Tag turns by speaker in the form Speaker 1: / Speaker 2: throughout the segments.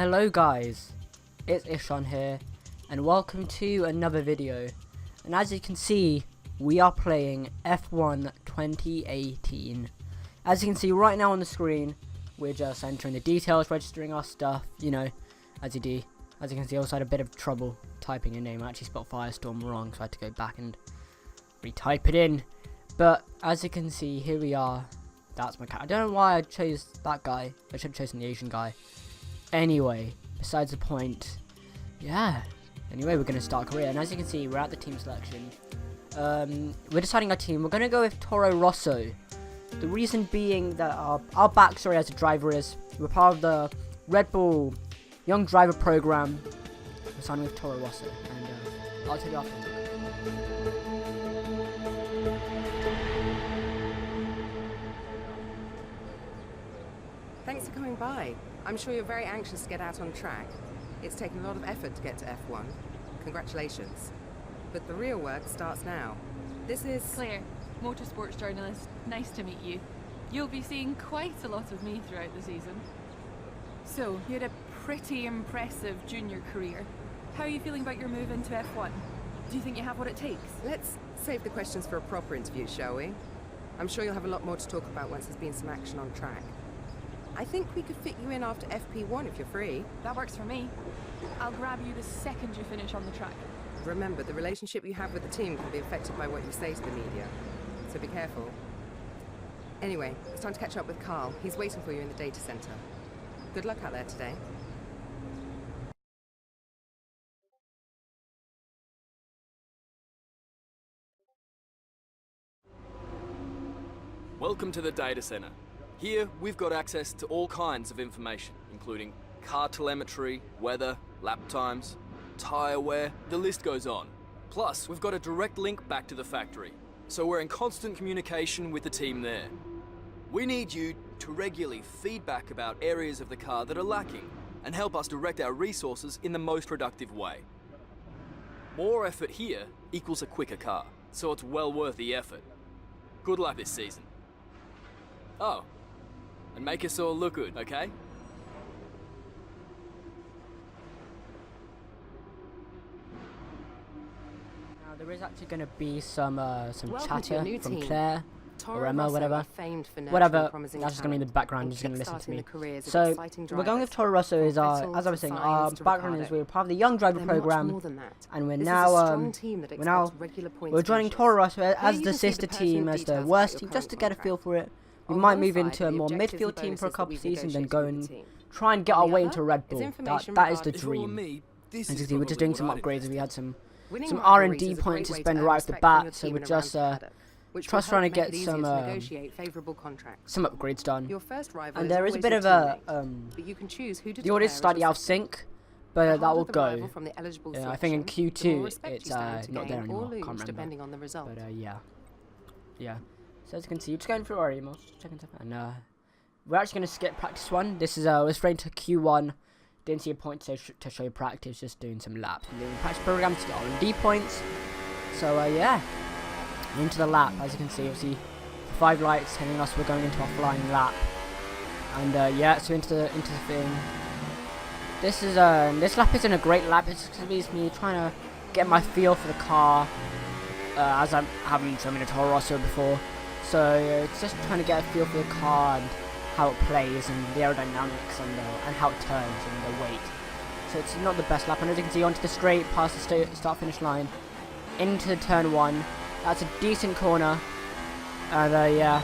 Speaker 1: Hello guys, it's Ishan here, and welcome to another video. And as you can see, we are playing F1 2018. As you can see right now on the screen, we're just entering the details, registering our stuff, you know, as you do. As you can see, I also had a bit of trouble typing a name. I actually spelled Firestorm wrong, so I had to go back and retype it in. But as you can see, here we are. That's my cat. I don't know why I chose that guy. I should have chosen the Asian guy. Anyway, besides the point, yeah. Anyway, we're going to start a career, and as you can see, we're at the team selection. We're deciding our team. We're going to go with Toro Rosso. The reason being that our backstory as a driver is we're part of the Red Bull Young Driver Program. We're signing with Toro Rosso, and I'll tell you after.
Speaker 2: Thanks for coming by. I'm sure you're very anxious to get out on track. It's taken a lot of effort to get to F1. Congratulations. But the real work starts now. This is...
Speaker 3: Claire, motorsports journalist. Nice to meet you. You'll be seeing quite a lot of me throughout the season. So, you had a pretty impressive junior career. How are you feeling about your move into F1? Do you think you have what it takes?
Speaker 2: Let's save the questions for a proper interview, shall we? I'm sure you'll have a lot more to talk about once there's been some action on track. I think we could fit you in after FP1 if you're free.
Speaker 3: That works for me. I'll grab you the second you finish on the track.
Speaker 2: Remember, the relationship you have with the team can be affected by what you say to the media, so be careful. Anyway, it's time to catch up with Carl. He's waiting for you in the data center. Good luck out there today.
Speaker 4: Welcome to the data center. Here, we've got access to all kinds of information, including car telemetry, weather, lap times, tyre wear, the list goes on. Plus, we've got a direct link back to the factory, so we're in constant communication with the team there. We need you to regularly feedback about areas of the car that are lacking and help us direct our resources in the most productive way. More effort here equals a quicker car, so it's well worth the effort. Good luck this season. Oh. And make us all look good, okay?
Speaker 1: Now there is actually going to be some chatter from
Speaker 2: team.
Speaker 1: Claire
Speaker 2: Toro
Speaker 1: or Emma,
Speaker 2: Rosso
Speaker 1: whatever.
Speaker 2: are famed for
Speaker 1: whatever.
Speaker 2: nurturing promising
Speaker 1: That's just going to be in the background. You're just going to listen to me.
Speaker 2: the careers of
Speaker 1: So
Speaker 2: exciting
Speaker 1: we're going with
Speaker 2: drivers.
Speaker 1: Toro Rosso. Is our,
Speaker 2: Vettel
Speaker 1: as I was
Speaker 2: to
Speaker 1: saying, our
Speaker 2: Sainz to
Speaker 1: background is
Speaker 2: Ricciardo.
Speaker 1: we're part of the Young Driver
Speaker 2: They're much
Speaker 1: Program,
Speaker 2: more than that.
Speaker 1: and we're
Speaker 2: This
Speaker 1: now
Speaker 2: is a strong team that
Speaker 1: we're now
Speaker 2: expects regular points
Speaker 1: we're joining
Speaker 2: finishes.
Speaker 1: Toro Rosso
Speaker 2: Here
Speaker 1: as
Speaker 2: you
Speaker 1: the
Speaker 2: can see
Speaker 1: sister
Speaker 2: personal
Speaker 1: team, as the
Speaker 2: details
Speaker 1: worst
Speaker 2: about
Speaker 1: team,
Speaker 2: your
Speaker 1: just to
Speaker 2: current
Speaker 1: get a feel for it. We
Speaker 2: On
Speaker 1: might
Speaker 2: one
Speaker 1: move
Speaker 2: side,
Speaker 1: into a
Speaker 2: the
Speaker 1: more
Speaker 2: objectives
Speaker 1: midfield
Speaker 2: and
Speaker 1: team for a
Speaker 2: bonuses that
Speaker 1: couple
Speaker 2: we've
Speaker 1: seasons, then
Speaker 2: negotiated
Speaker 1: go
Speaker 2: with the
Speaker 1: and
Speaker 2: team.
Speaker 1: try and get
Speaker 2: On
Speaker 1: our
Speaker 2: the
Speaker 1: way
Speaker 2: other
Speaker 1: into Red
Speaker 2: is
Speaker 1: Bull.
Speaker 2: information
Speaker 1: That is the
Speaker 2: regarding-
Speaker 4: For
Speaker 1: dream.
Speaker 4: me, this
Speaker 1: As you
Speaker 4: is
Speaker 1: see, we're just
Speaker 4: probably
Speaker 1: doing some
Speaker 4: what I'd
Speaker 1: upgrades.
Speaker 4: invest
Speaker 1: We had
Speaker 4: in.
Speaker 1: some
Speaker 2: Winning
Speaker 1: R&D
Speaker 2: rivalries is a
Speaker 1: points to
Speaker 2: great way
Speaker 1: spend
Speaker 2: earn
Speaker 1: right off the
Speaker 2: respect from your
Speaker 1: bat, so
Speaker 2: team
Speaker 1: we're
Speaker 2: and
Speaker 1: just
Speaker 2: around the paddock, which will
Speaker 1: trying
Speaker 2: help
Speaker 1: to
Speaker 2: make
Speaker 1: get
Speaker 2: it easier
Speaker 1: some
Speaker 2: to negotiate favorable contracts.
Speaker 1: some upgrades done.
Speaker 2: Your first rival
Speaker 1: And
Speaker 2: is
Speaker 1: there is a
Speaker 2: always
Speaker 1: bit
Speaker 2: your
Speaker 1: of a
Speaker 2: teammate, but you can choose who to
Speaker 1: the audio is
Speaker 2: declare as
Speaker 1: slightly
Speaker 2: your
Speaker 1: out of
Speaker 2: second.
Speaker 1: sync,
Speaker 2: The
Speaker 1: but that
Speaker 2: harder
Speaker 1: will
Speaker 2: the
Speaker 1: go.
Speaker 2: rival from the eligible
Speaker 1: I think in
Speaker 2: selection, the more
Speaker 1: Q2
Speaker 2: respect
Speaker 1: it's
Speaker 2: you stand to
Speaker 1: not there
Speaker 2: gain
Speaker 1: anymore.
Speaker 2: or lose,
Speaker 1: Can't remember.
Speaker 2: depending on the result.
Speaker 1: But yeah. So as you can see, just going through our emails, checking stuff, and we're actually going to skip practice one. This is we're straight to Q1. Didn't see a point to show practice, just doing some laps and doing practice programs to get R&D points. So yeah, into the lap. As you can see, obviously the 5 lights telling us we're going into our flying lap. And yeah, so into the thing. This is this lap isn't a great lap. It's just me trying to get my feel for the car, as I haven't driven a Toro Rosso before. So it's just trying to get a feel for the car and how it plays and the aerodynamics and how it turns and the weight. So it's not the best lap. And as you can see, onto the straight, past the start finish line, into turn 1. That's a decent corner. And yeah,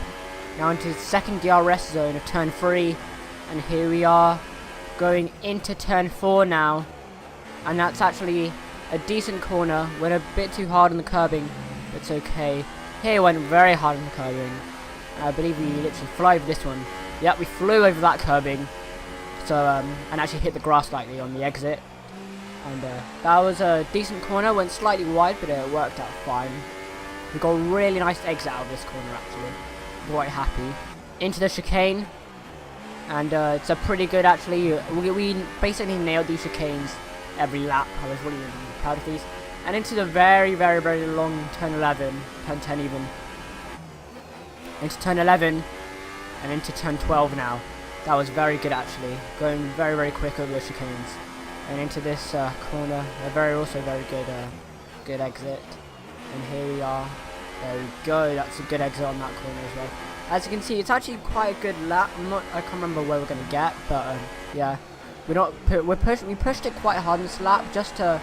Speaker 1: now into the second DRS zone of turn 3, and here we are going into turn 4 now. And that's actually a decent corner. Went a bit too hard on the curbing, but it's okay. Here went very hard on the curbing. I believe we literally flew over this one. Yep, we flew over that curbing. So and actually hit the grass slightly on the exit. And that was a decent corner. Went slightly wide, but it worked out fine. We got a really nice exit out of this corner actually. Quite happy. Into the chicane. And it's a pretty good actually. We basically nailed these chicanes every lap. I was really proud of these. And into the very, very, very long turn 11. Turn 10 even. Into turn 11. And into turn 12 now. That was very good actually. Going very, very quick over the chicanes. And into this corner. Also very good, good exit. And here we are. There we go. That's a good exit on that corner as well. As you can see, it's actually quite a good lap. I can't remember where we're going to get, but yeah. We pushed it quite hard in this lap just to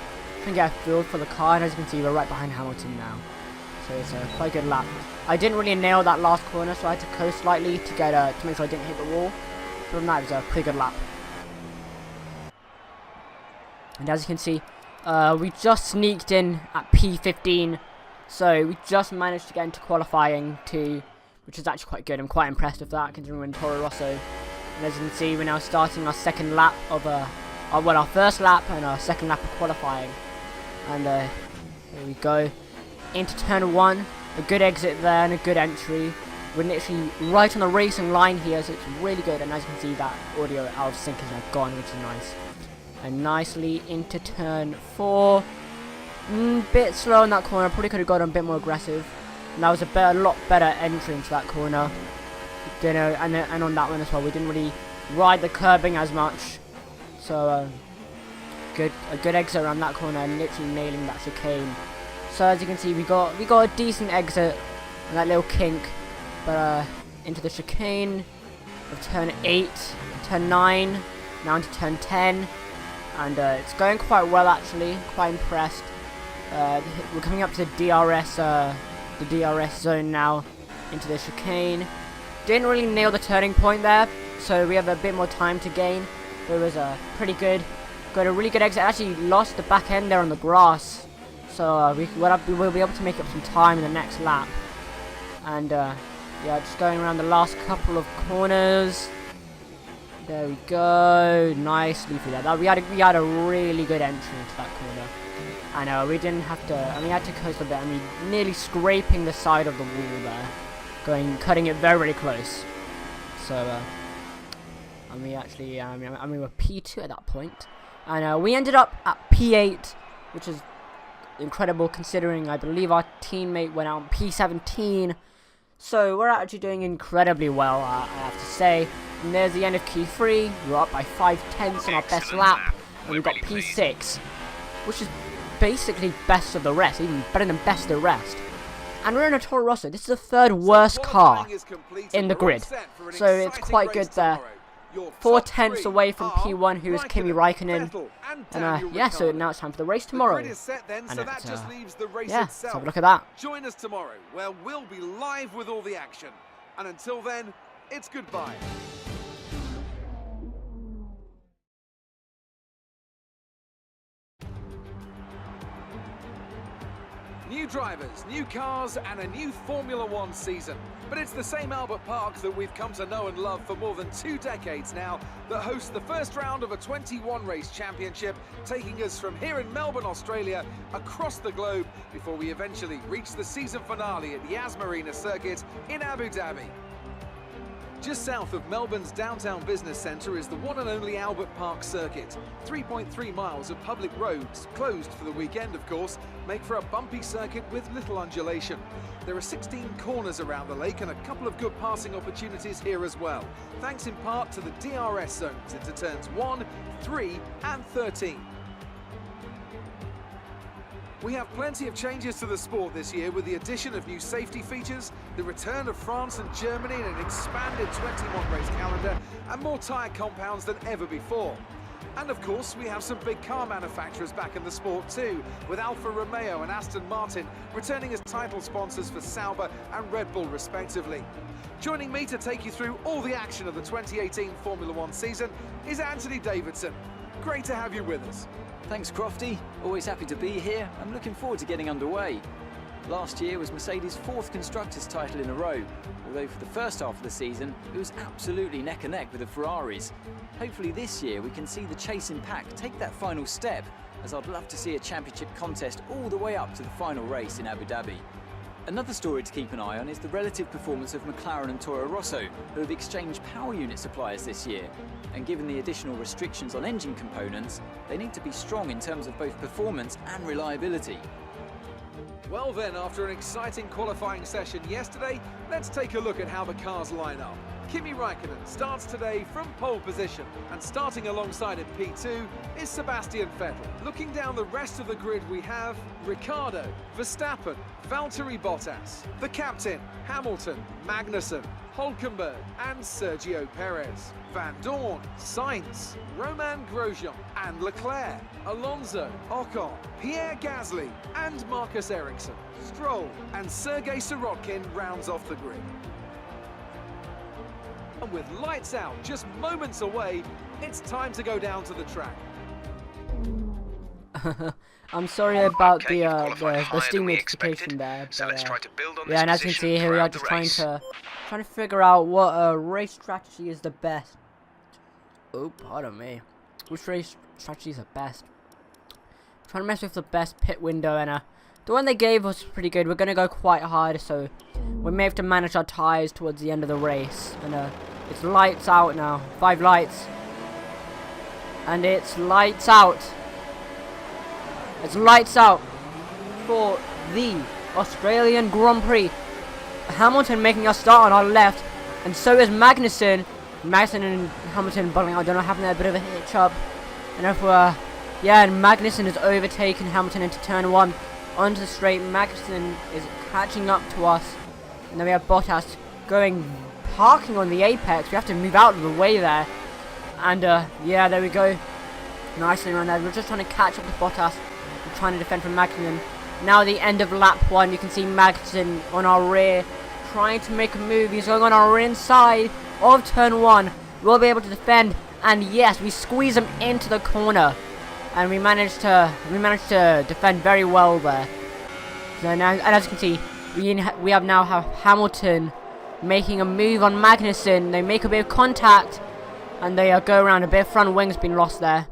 Speaker 1: get a feel for the car. And as you can see, we're right behind Hamilton now. So it's a quite good lap. I didn't really nail that last corner, so I had to coast slightly to get to make sure I didn't hit the wall. But from that, it was a pretty good lap. And as you can see, we just sneaked in at P15, so we just managed to get into qualifying too, which is actually quite good. I'm quite impressed with that, considering we're in Toro Rosso. And as you can see, we're now starting our second lap of our first lap and our second lap of qualifying. And here we go into turn 1. A good exit there and a good entry. We're literally right on the racing line here, so it's really good. And as you can see, that audio out of sync is now gone, which is nice. And nicely into turn 4. Bit slow in that corner. Probably could have got a bit more aggressive. And that was a lot better entry into that corner. And on that one as well, we didn't really ride the curbing as much. So a good exit around that corner and literally nailing that chicane. So as you can see, we got a decent exit on that little kink, but into the chicane of turn 8, turn 9, now into turn 10, and it's going quite well actually. Quite impressed. We're coming up to the DRS zone now, into the chicane. Didn't really nail the turning point there, so we have a bit more time to gain. But it was pretty good. Got a really good exit. Actually lost the back end there on the grass. So we will be able to make up some time in the next lap. And yeah, just going around the last couple of corners. There we go. Nicely through that. We had a really good entry into that corner. And we didn't have to. We had to coast a bit. Nearly scraping the side of the wall there, cutting it very, very close. So and we actually, we were P2 at that point, and we ended up at P8, which is incredible considering I believe our teammate went out on P17. So we're actually doing incredibly well, I have to say. And there's the end of Q3. We're up by 5/10 on our best lap, and we've got P6, which is basically best of the rest, even better than best of the rest. And we're in a Toro Rosso. This is the third worst car in the grid, so it's quite good there. 4/10 away from P1, who is Kimi Raikkonen. And yeah, so now it's time for the race tomorrow. And yeah, let's have a look at that.
Speaker 5: Join us tomorrow, where we'll be live with all the action. And until then, it's goodbye. New drivers, new cars, and a new Formula One season. But it's the same Albert Park that we've come to know and love for more than 2 decades now that hosts the first round of a 21-race championship, taking us from here in Melbourne, Australia, across the globe before we eventually reach the season finale at Yas Marina Circuit in Abu Dhabi. Just south of Melbourne's downtown business centre is the one and only Albert Park circuit. 3.3 miles of public roads, closed for the weekend of course, make for a bumpy circuit with little undulation. There are 16 corners around the lake and a couple of good passing opportunities here as well, thanks in part to the DRS zones into turns 1, 3 and 13. We have plenty of changes to the sport this year with the addition of new safety features, the return of France and Germany in an expanded 21-race calendar, and more tyre compounds than ever before. And of course, we have some big car manufacturers back in the sport too, with Alfa Romeo and Aston Martin returning as title sponsors for Sauber and Red Bull respectively. Joining me to take you through all the action of the 2018 Formula One season is Anthony Davidson. Great to have you with us.
Speaker 6: Thanks, Crofty. Always happy to be here. I'm looking forward to getting underway. Last year was Mercedes' 4th Constructors' title in a row, although for the first half of the season, it was absolutely neck and neck with the Ferraris. Hopefully this year we can see the chasing pack take that final step, as I'd love to see a championship contest all the way up to the final race in Abu Dhabi. Another story to keep an eye on is the relative performance of McLaren and Toro Rosso, who have exchanged power unit suppliers this year. And given the additional restrictions on engine components, they need to be strong in terms of both performance and reliability.
Speaker 5: Well then, after an exciting qualifying session yesterday, let's take a look at how the cars line up. Kimi Raikkonen starts today from pole position, and starting alongside in P2 is Sebastian Vettel. Looking down the rest of the grid, we have Ricciardo, Verstappen, Valtteri Bottas, the captain, Hamilton, Magnussen, Hülkenberg and Sergio Perez, Van Dorn, Sainz, Romain Grosjean and Leclerc, Alonso, Ocon, Pierre Gasly and Marcus Ericsson, Stroll and Sergei Sirotkin rounds off the grid. And with lights out just moments away, it's time to go down to the track.
Speaker 1: I'm sorry about the Steam notification there,
Speaker 7: so
Speaker 1: but,
Speaker 7: let's try to build on
Speaker 1: yeah, and as you can see here we are just trying to figure out what race strategy is the best. Oh, pardon me. Which race strategy is the best? Trying to mess with the best pit window, and the one they gave was pretty good. We're gonna go quite hard, so we may have to manage our tires towards the end of the race. And it's lights out now. 5 lights, and it's lights out. It's lights out for the Australian Grand Prix. Hamilton making us start on our left, and so is Magnussen. Magnussen and Hamilton bubbling out. I don't know, having a bit of a hitch up. And if yeah, and Magnussen has overtaken Hamilton into turn 1 onto the straight. Magnussen is catching up to us, and then we have Bottas parking on the apex. We have to move out of the way there, and yeah, there we go. Nicely around there. We're just trying to catch up with Bottas. We're trying to defend from Magnussen. Now the end of lap 1, you can see Magnussen on our rear, trying to make a move. He's going on our inside of turn 1. We'll be able to defend, and yes, we squeeze him into the corner, and we managed to defend very well there. So now, and as you can see, we have Hamilton making a move on Magnussen. They make a bit of contact, and they go around. A bit of front wing's been lost there.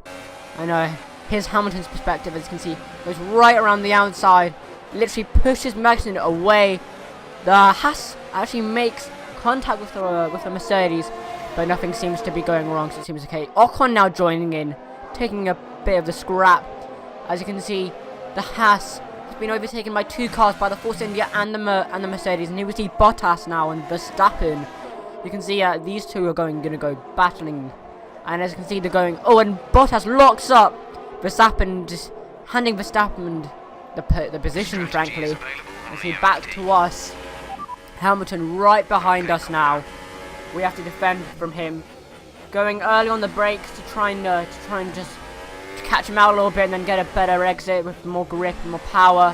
Speaker 1: I know. Here's Hamilton's perspective, as you can see, goes right around the outside, literally pushes Magnussen away. The Haas actually makes contact with the Mercedes, but nothing seems to be going wrong, so it seems okay. Ocon now joining in, taking a bit of the scrap. As you can see, the Haas has been overtaken by 2 cars, by the Force India and the Mercedes, and here we see Bottas now and Verstappen. You can see these two are gonna go battling, and as you can see they're going. Oh, and Bottas locks up Verstappen, just handing Verstappen the position, frankly. And see, back to us. Hamilton right behind us now. We have to defend from him. Going early on the brakes to try and just catch him out a little bit, and then get a better exit with more grip and more power.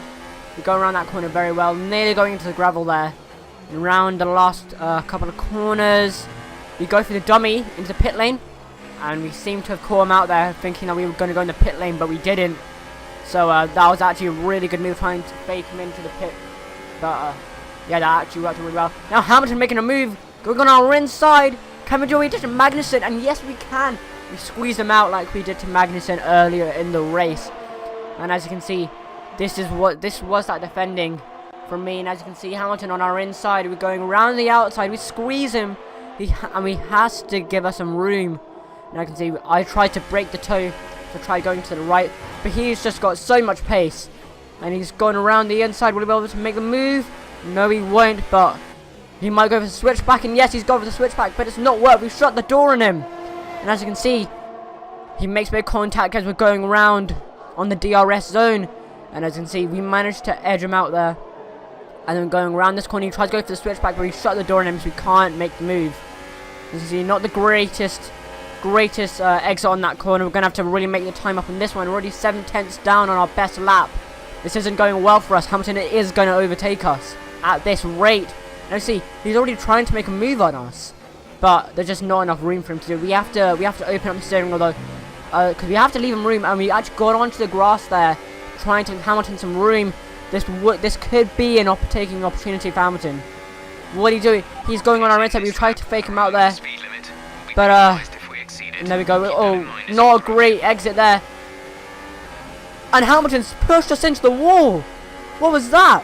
Speaker 1: We go around that corner very well, nearly going into the gravel there. And around the last couple of corners, we go for the dummy into the pit lane. And we seem to have caught him out there, thinking that we were going to go in the pit lane, but we didn't. So that was actually a really good move, trying to fake him into the pit. But yeah, that actually worked really well. Now Hamilton making a move, going on our inside. Can we do it to Magnussen? And yes, we can. We squeeze him out like we did to Magnussen earlier in the race. And as you can see, this was that defending from me. And as you can see, Hamilton on our inside. We're going around the outside. We squeeze him, and he has to give us some room. And I can see I tried to break the toe to try going to the right, but he's just got so much pace, and he's gone around the inside. Will he be able to make a move? No, he won't, but he might go for the switchback, and yes, he's gone for the switchback, but it's not worked. We've shut the door on him, and as you can see, he makes a bit of contact as we're going around on the DRS zone, and as you can see, we managed to edge him out there. And then going around this corner, he tries to go for the switchback, but we shut the door on him, so we can't make the move. As you can see, not the greatest exit on that corner. We're going to have to really make the time up on this one. We're already 7/10 down on our best lap. This isn't going well for us. Hamilton is going to overtake us at this rate. Now see, he's already trying to make a move on us, but there's just not enough room for him to do. We have to open up the steering wheel though, because we have to leave him room, and we actually got onto the grass there, trying to give Hamilton some room. This could be an taking opportunity for Hamilton. What are you doing? He's going on our inside. We tried to fake him out there, but and there we go. Oh, not a great exit there. And Hamilton's pushed us into the wall. What was that?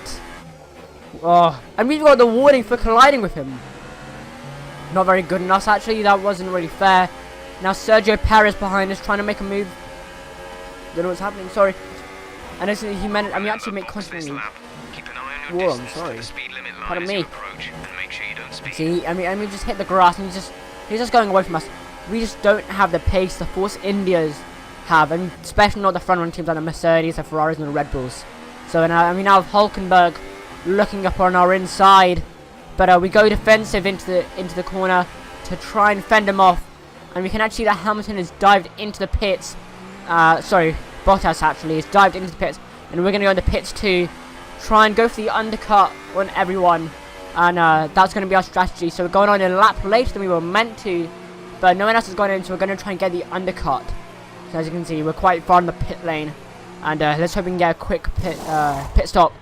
Speaker 1: Oh, and we've got the warning for colliding with him. Not very good enough, actually. That wasn't really fair. Now Sergio Perez behind us, trying to make a move. Don't know what's happening. Sorry. And he managed. I mean, actually make constantly. Whoa, I'm sorry. Pardon me. See, I mean, we just hit the grass, and he's just going away from us. We just don't have the pace the Force Indias have, and especially not the front-run teams like the Mercedes, the Ferraris, and the Red Bulls. So, I mean, now Hulkenberg looking up on our inside, but we go defensive into the corner to try and fend him off, and we can actually see that Hamilton has dived into the pits. Sorry, Bottas actually has dived into the pits, and we're going to go into pits too, try and go for the undercut on everyone, and that's going to be our strategy. So we're going on a lap later than we were meant to, but no one else has gone in, so we're going to try and get the undercut. So as you can see, we're quite far in the pit lane, and let's hope we can get a quick pit stop.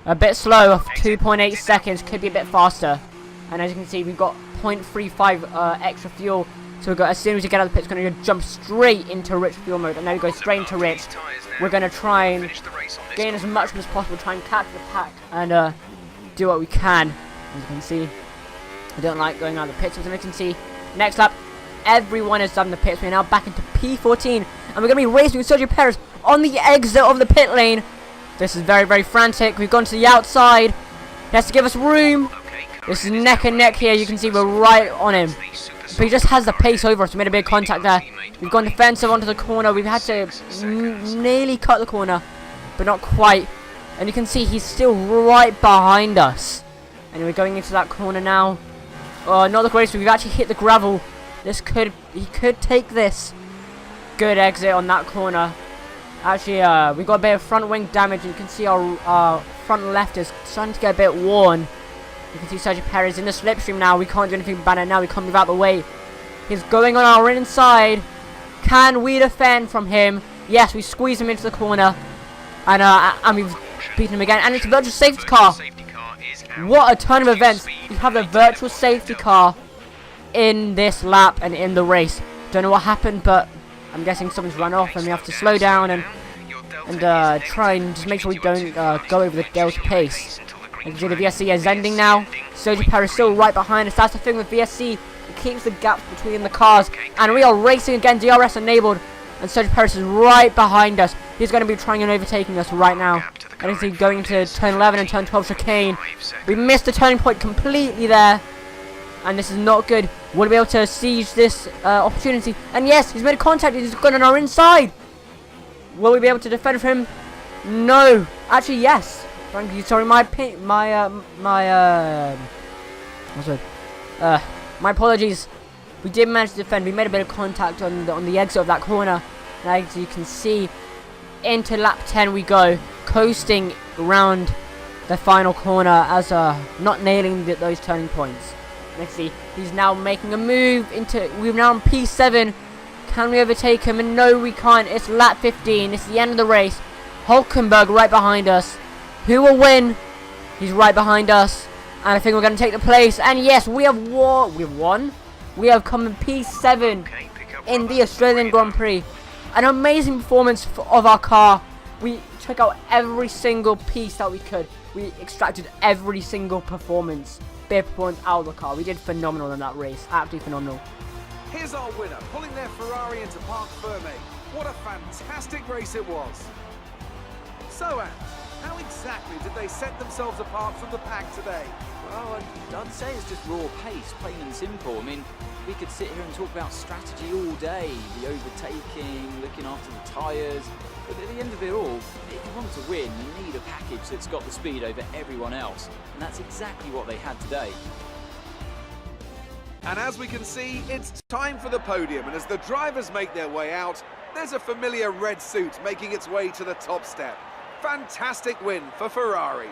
Speaker 1: A bit slow, 2.8 seconds, could be a bit faster. And as you can see, we've got 0.35 extra fuel. So we've got, as soon as we get out of the pit, it's going to jump straight into rich fuel mode. And now we go straight into rich. We're going to try and gain as much as possible, try and catch the pack, and do what we can. As you can see, I don't like going out of the pits. As you can see, next lap, everyone has done the pits. We're now back into P14, and we're going to be racing with Sergio Perez on the exit of the pit lane. This is very, very frantic. We've gone to the outside. He has to give us room. This is neck and neck here. You can see we're right on him. But he just has the pace over us. We made a big contact there. We've gone defensive onto the corner. We've had to nearly cut the corner, but not quite. And you can see he's still right behind us. And we're going into that corner now. Oh, not the greatest. We've actually hit the gravel. He could take this. Good exit on that corner. Actually, we got a bit of front wing damage. You can see our front left is starting to get a bit worn. You can see Sergio Perez in the slipstream now. We can't do anything about it now. We can't move out the way. He's going on our inside. Can we defend from him? Yes, we squeeze him into the corner. And we've beaten him again. And it's a virtual safety car. What a ton of events. We have the virtual safety car in this lap and in the race. Don't know what happened, but I'm guessing someone's run off and we have to slow down and try and just make sure we don't go over the Delta pace. You can see the VSC is ending now. Sergio Perez still right behind us. That's the thing with VSC. It keeps the gaps between the cars. And we are racing again. DRS enabled. And Sergio Perez is right behind us. He's going to be trying and overtaking us right now. And you see going into turn 11 and turn 12 chicane. We missed the turning point completely there. And this is not good. Will we be able to seize this opportunity? And yes, he's made a contact. He's gone on our inside. Will we be able to defend him? No. Actually, yes. Frankly, sorry, my apologies. We did manage to defend. We made a bit of contact on the exit of that corner. And as you can see, into lap 10 we go, coasting around the final corner as not nailing those turning points. Let's see. He's now making a move into. We're now on P7. Can we overtake him? And no, we can't. It's lap 15. It's the end of the race. Hulkenberg right behind us. Who will win? He's right behind us. And I think we're going to take the place. And yes, we have won. We have come in P7 in the Australian Grand Prix. An amazing performance of our car. We took out every single piece that we could. We extracted every single performance out of the car. We did phenomenal in that race. Absolutely phenomenal.
Speaker 5: Here's our winner, pulling their Ferrari into Parc Ferme. What a fantastic race it was. So, Ant, how exactly did they set themselves apart from the pack today?
Speaker 6: Well, I'd say it's just raw pace, plain and simple. I mean, we could sit here and talk about strategy all day, the overtaking, looking after the tyres, but at the end of it all, if you want to win, you need a package that's got the speed over everyone else, and that's exactly what they had today.
Speaker 5: And as we can see, it's time for the podium, and as the drivers make their way out, there's a familiar red suit making its way to the top step. Fantastic win for Ferrari.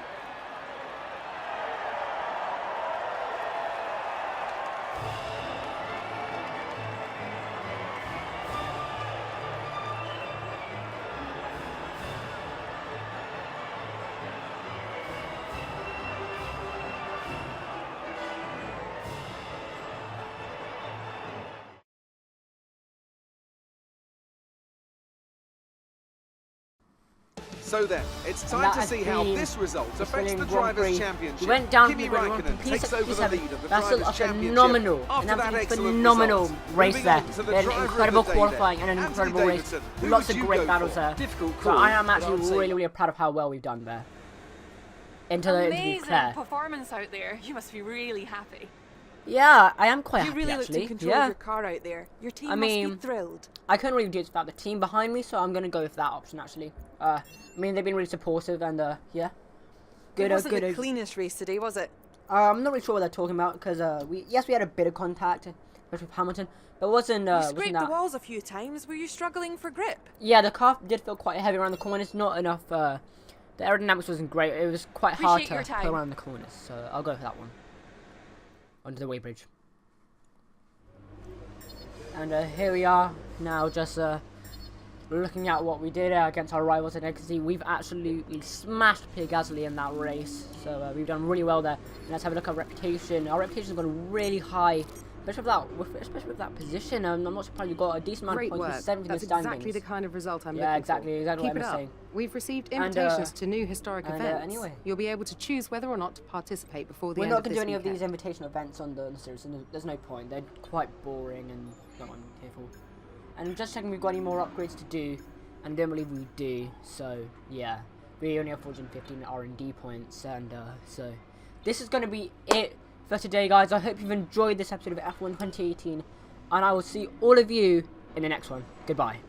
Speaker 5: So then, it's time to see how this result affects the Drivers' Championship.
Speaker 1: He went down
Speaker 5: Kimi
Speaker 1: from
Speaker 5: Raikkonen takes over the lead of the
Speaker 1: That's
Speaker 5: Drivers'
Speaker 1: a
Speaker 5: Championship
Speaker 1: phenomenal,
Speaker 5: after that excellent
Speaker 1: phenomenal
Speaker 5: result.
Speaker 1: race
Speaker 5: Moving
Speaker 1: there.
Speaker 5: on to the
Speaker 1: An
Speaker 5: driver
Speaker 1: incredible
Speaker 5: of the day
Speaker 1: qualifying
Speaker 5: then.
Speaker 1: and an
Speaker 5: Anthony
Speaker 1: incredible race.
Speaker 5: Davidson, who
Speaker 1: Lots
Speaker 5: would
Speaker 1: of
Speaker 5: you
Speaker 1: great
Speaker 5: go
Speaker 1: battles
Speaker 5: for?
Speaker 1: there.
Speaker 6: Difficult
Speaker 1: So
Speaker 6: call,
Speaker 1: I am
Speaker 6: but
Speaker 1: actually
Speaker 6: I'd say-
Speaker 1: really proud of how well we've done there. into the
Speaker 3: Amazing
Speaker 1: Claire.
Speaker 3: performance out there. You must be really happy.
Speaker 1: Yeah, I am quite
Speaker 7: You
Speaker 1: happy
Speaker 7: really
Speaker 1: actually.
Speaker 7: looked in control
Speaker 1: Yeah.
Speaker 7: of your car out there. Your team
Speaker 1: I mean,
Speaker 7: must be thrilled.
Speaker 1: I couldn't really do it without the team behind me, so I'm gonna go with that option actually. I mean, they've been really supportive and yeah.
Speaker 7: It wasn't the cleanest race today, was it?
Speaker 1: I'm not really sure what they're talking about because we had a bit of contact, especially with Hamilton, but it wasn't.
Speaker 7: You
Speaker 1: Wasn't
Speaker 7: scraped
Speaker 1: that?
Speaker 7: the walls a few times. Were you struggling for grip?
Speaker 1: Yeah, the car did feel quite heavy around the corners. Not enough. The aerodynamics wasn't great. It was quite hard
Speaker 3: Appreciate
Speaker 1: to
Speaker 3: your
Speaker 1: pull
Speaker 3: time.
Speaker 1: around the corners, so I'll go for that one. Onto the weighbridge. And here we are now, just looking at what we did against our rivals, and you can see we've absolutely smashed Pierre Gasly in that race. So we've done really well there. And let's have a look at our reputation. Our reputation's gone really high, especially with that position. I'm not surprised you got a decent amount
Speaker 2: Great
Speaker 1: of points
Speaker 2: work.
Speaker 1: with 7th in the
Speaker 2: That's
Speaker 1: standings.
Speaker 2: exactly the kind of result I'm
Speaker 1: Yeah,
Speaker 2: looking
Speaker 1: exactly
Speaker 2: for.
Speaker 1: what
Speaker 2: Keep
Speaker 1: I'm
Speaker 2: it up.
Speaker 1: saying.
Speaker 2: We've received
Speaker 1: And,
Speaker 2: invitations to new historic events.
Speaker 1: anyway.
Speaker 2: You'll be able to choose whether or not to participate before the
Speaker 1: We're
Speaker 2: end
Speaker 1: not
Speaker 2: of
Speaker 1: going
Speaker 2: this
Speaker 1: to do any of these
Speaker 2: weekend.
Speaker 1: invitation events on the series, and there's no point. They're quite boring and not what I'm here for. And just checking we've got any more upgrades to do, and I don't believe we do. So yeah, we only have 415 R&D points, and so this is going to be it for today, guys. I hope you've enjoyed this episode of F1 2018, and I will see all of you in the next one. Goodbye.